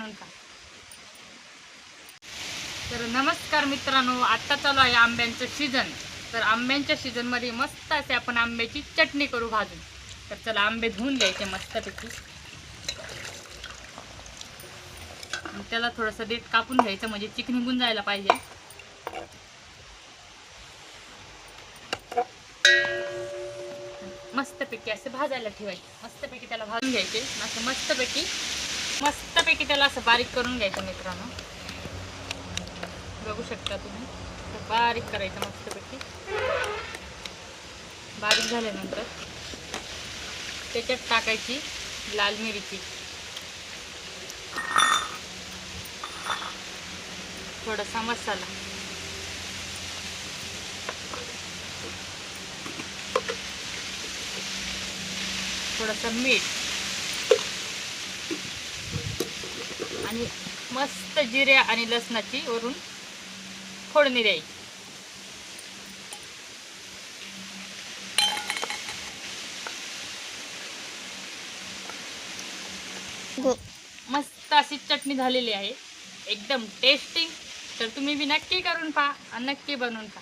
बनवून खा. तर नमस्कार मित्रांनो, आता चालू आहे आंब्यांचं सीझन. तर आंब्यांच्या सीझनमध्ये मस्त असे आपण आंब्याची चटणी करू भाजून. तर चला आंबे धुवून घ्यायचे मस्तपैकी. त्याला थोडंसं देठ कापून घ्यायचं म्हणजे चिक निघून जायला पाहिजे. मस्तपैकी असे भाजायला ठेवायचे. मस्तपैकी त्याला भाजून घ्यायचे. असं मस्तपैकी त्याला असं बारीक करून घ्यायचं मित्रांनो. बघू शकता तुम्ही, बारीक करायचं मस्तपैकी. बारीक झाल्यानंतर त्याच्यात टाकायची लाल मिरची, थोडासा मसाला, थोडंसं मीठ आणि मस्त जिरे आणि लसणाची वरून फोडणी द्यायची. मस्त अशी चटणी झालेली आहे, एकदम टेस्टी. तर तुम्ही बी नक्की करून पहा आणि नक्की बनवून खा.